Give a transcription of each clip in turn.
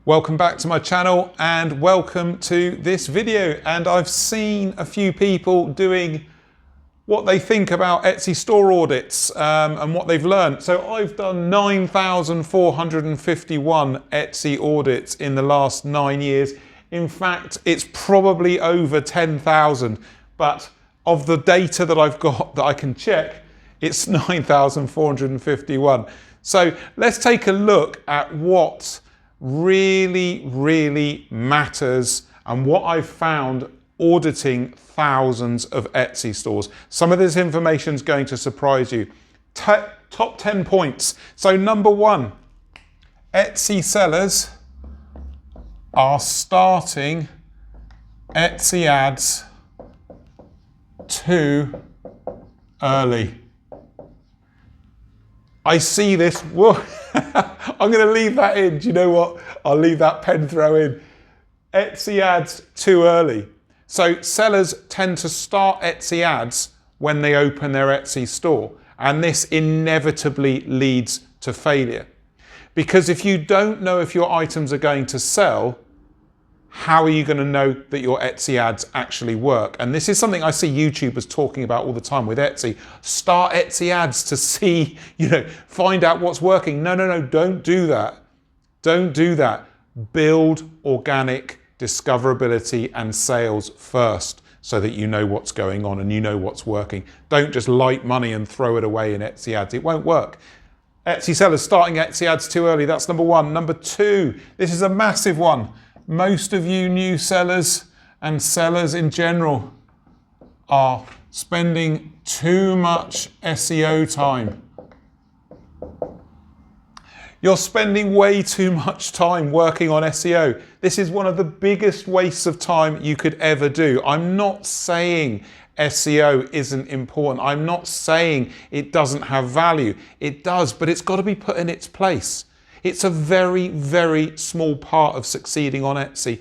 Welcome back to my channel and welcome to this video. And I've seen a few people doing what they think about Etsy store audits and what they've learned. So I've done 9,451 Etsy audits in the last 9 years. In fact, it's probably over 10,000, but of the data that I've got that I can check, it's 9,451. So let's take a look at what really matters and what I've found auditing thousands of Etsy stores. Some of this information is going to surprise you. Top 10 points. So number one, Etsy sellers are starting Etsy ads too early. I see this. Whoa. I'm going to leave that in. Do you know what? I'll leave that pen throw in. Etsy ads too early. So sellers tend to start Etsy ads when they open their Etsy store. And this inevitably leads to failure. Because if you don't know if your items are going to sell, how are you going to know that your Etsy ads actually work? And this is something I see YouTubers talking about all the time with Etsy. Start Etsy ads to see, find out what's working. No, don't do that. Don't do that. Build organic discoverability and sales first so that you know what's going on and you know what's working. Don't just light money and throw it away in Etsy ads. It won't work. Etsy sellers starting Etsy ads too early. That's number one. Number two, this is a massive one. Most of you new sellers and sellers in general are spending too much SEO time. You're spending way too much time working on SEO. This is one of the biggest wastes of time you could ever do. I'm not saying SEO isn't important. I'm not saying it doesn't have value. It does, but it's got to be put in its place. It's a very small part of succeeding on Etsy.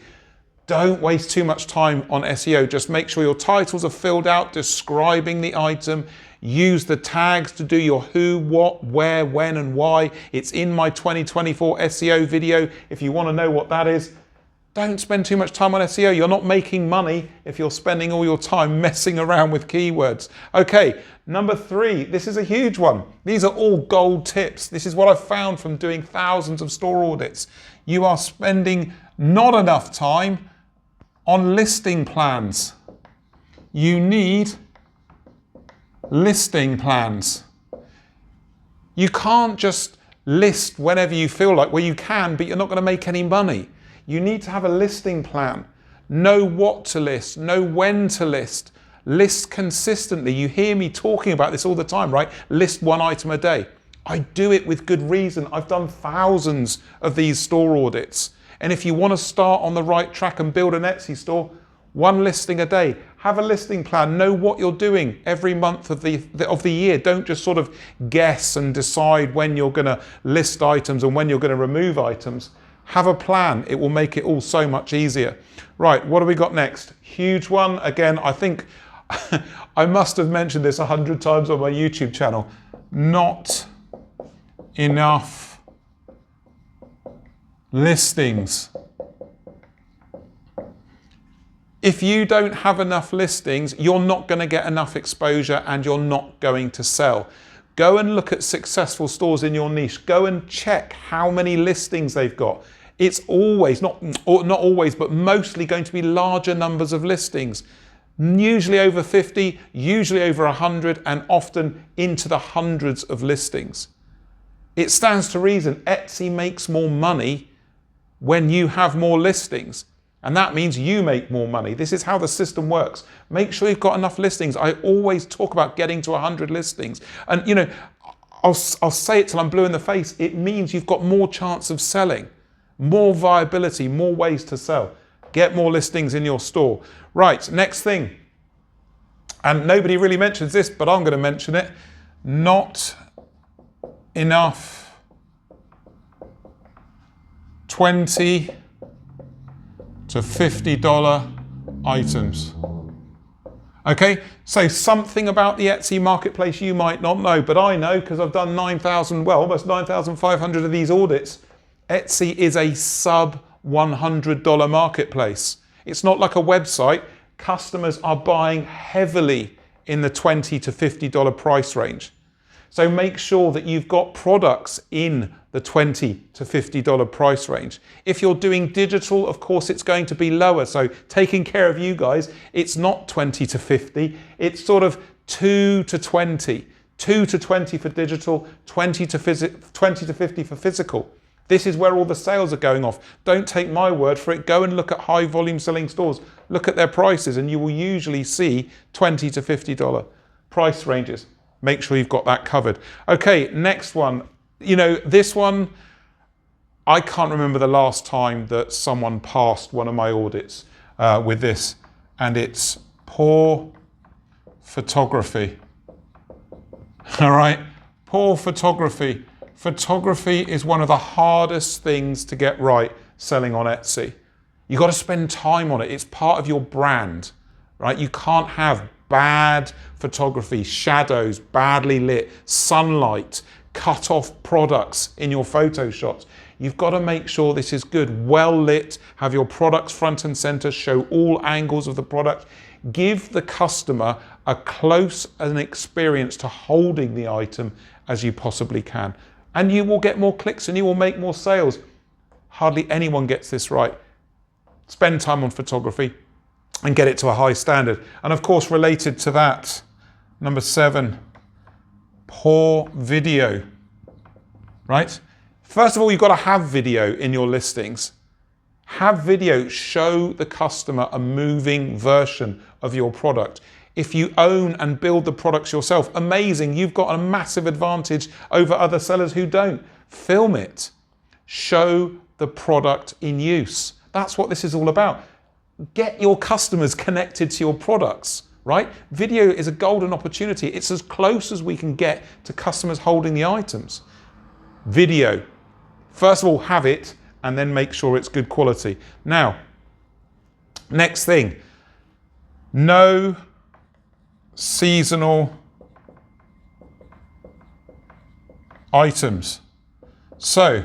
Don't waste too much time on SEO. Just make sure your titles are filled out, describing the item. Use the tags to do your who, what, where, when, and why. It's in my 2024 SEO video if you want to know what that is. Don't spend too much time on SEO. You're not making money if you're spending all your time messing around with keywords. Okay, number three, this is a huge one. These are all gold tips. This is what I've found from doing thousands of store audits. You are spending not enough time on listing plans. You need listing plans. You can't just list whenever you feel like. Well, you can, but you're not going to make any money. You need to have a listing plan. Know what to list, know when to list. List consistently. You hear me talking about this all the time, right? List one item a day. I do it with good reason. I've done thousands of these store audits. And if you want to start on the right track and build an Etsy store, one listing a day. Have a listing plan. Know what you're doing every month of the year. Don't just sort of guess and decide when you're going to list items and when you're going to remove items. Have a plan. It will make it all so much easier. Right, what do we got next? Huge one. Again, I think I must have mentioned this 100 times on my YouTube channel. Not enough listings. If you don't have enough listings, you're not going to get enough exposure and you're not going to sell. Go and look at successful stores in your niche. Go and check how many listings they've got. It's always, not always, but mostly going to be larger numbers of listings. Usually over 50, usually over 100, and often into the hundreds of listings. It stands to reason Etsy makes more money when you have more listings. And that means you make more money. This is how the system works. Make sure you've got enough listings. I always talk about getting to 100 listings. And I'll say it till I'm blue in the face. It means you've got more chance of selling, more viability, more ways to sell. Get more listings in your store. Right, next thing. And nobody really mentions this, but I'm going to mention it. Not enough $20 to $50 items. Okay, so something about the Etsy marketplace you might not know, but I know because I've done almost 9,500 of these audits. Etsy is a sub $100 marketplace. It's not like a website. Customers are buying heavily in the $20 to $50 price range. So make sure that you've got products in the $20 to $50 price range. If you're doing digital, of course, it's going to be lower. So taking care of you guys, it's not 20 to 50, it's sort of 2 to 20. 2 to 20 for digital, 20 to 50 for physical. This is where all the sales are going off. Don't take my word for it. Go and look at high volume selling stores. Look at their prices and you will usually see $20 to $50 price ranges. Make sure you've got that covered. Okay, next one. You know, this one, I can't remember the last time that someone passed one of my audits with this, and it's poor photography. All right, poor photography. Photography is one of the hardest things to get right selling on Etsy. You've got to spend time on it. It's part of your brand, right? You can't have bad photography, shadows, badly lit, sunlight, cut off products in your photo shots. You've got to make sure this is good, well lit, have your products front and center, show all angles of the product. Give the customer a close an experience to holding the item as you possibly can. And you will get more clicks and you will make more sales. Hardly anyone gets this right. Spend time on photography and get it to a high standard. And of course, related to that, number 7, poor video, right? First of all, you've got to have video in your listings. Have video, show the customer a moving version of your product. If you own and build the products yourself, amazing, you've got a massive advantage over other sellers who don't. Film it. Show the product in use. That's what this is all about. Get your customers connected to your products, right? Video is a golden opportunity. It's as close as we can get to customers holding the items. Video. First of all, have it, and then make sure it's good quality. Now, next thing, no seasonal items. So,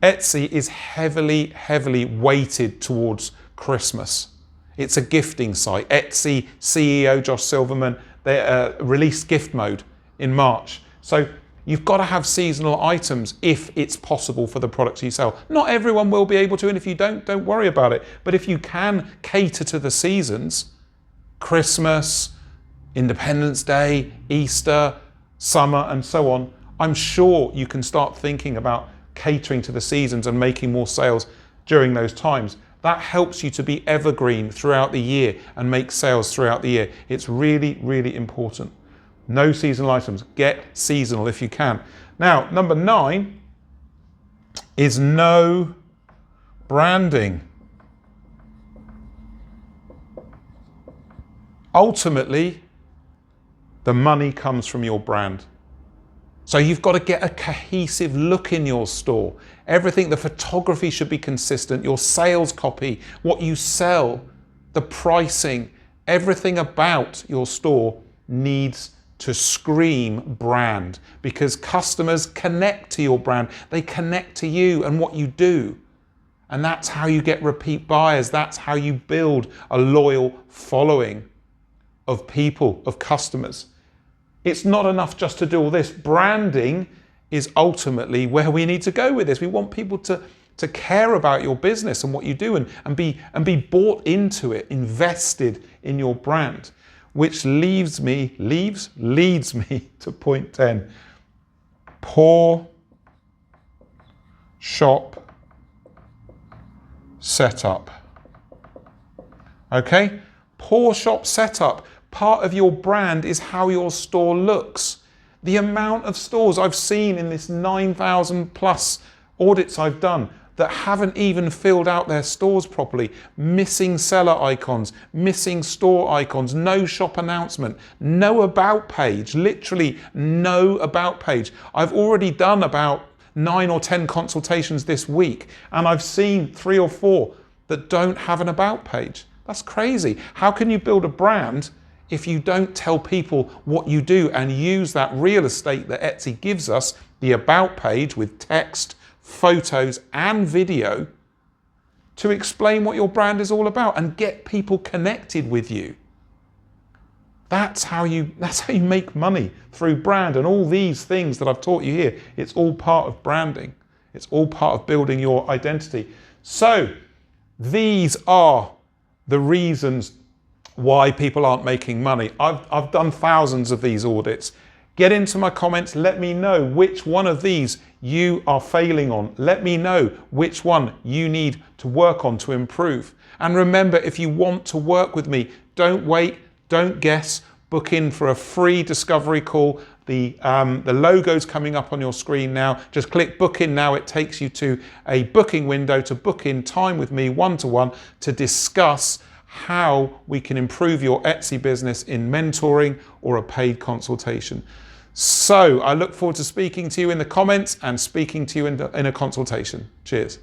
Etsy is heavily weighted towards Christmas. It's a gifting site. Etsy CEO Josh Silverman, they released gift mode in March. So you've got to have seasonal items if it's possible for the products you sell. Not everyone will be able to, and if you don't worry about it. But if you can cater to the seasons, Christmas, Independence Day, Easter, summer, and so on, I'm sure you can start thinking about catering to the seasons and making more sales during those times. That helps you to be evergreen throughout the year and make sales throughout the year. It's really important. No seasonal items. Get seasonal if you can. Now, number 9 is no branding. Ultimately, the money comes from your brand. So you've got to get a cohesive look in your store. Everything, the photography should be consistent, your sales copy, what you sell, the pricing, everything about your store needs to scream brand, because customers connect to your brand. They connect to you and what you do. And that's how you get repeat buyers. That's how you build a loyal following of people, of customers. It's not enough just to do all this. Branding is ultimately where we need to go with this. We want people to care about your business and what you do and be bought into it, invested in your brand, which leads me to point 10. Poor shop setup. Okay? Poor shop setup. Part of your brand is how your store looks. The amount of stores I've seen in this 9,000 plus audits I've done that haven't even filled out their stores properly, missing seller icons, missing store icons, no shop announcement, no about page, literally no about page. I've already done about 9 or 10 consultations this week, and I've seen 3 or 4 that don't have an about page. That's crazy. How can you build a brand if you don't tell people what you do and use that real estate that Etsy gives us, the about page with text, photos and video to explain what your brand is all about and get people connected with you. That's how you make money, through brand. And all these things that I've taught you here, it's all part of branding. It's all part of building your identity. So these are the reasons why people aren't making money. I've done thousands of these audits. Get into my comments, let me know which one of these you are failing on. Let me know which one you need to work on to improve. And remember, if you want to work with me, don't wait, don't guess, book in for a free discovery call. The logo's coming up on your screen now. Just click book in now. It takes you to a booking window to book in time with me one-to-one to discuss how we can improve your Etsy business in mentoring or a paid consultation. So I look forward to speaking to you in the comments and speaking to you in a consultation. Cheers.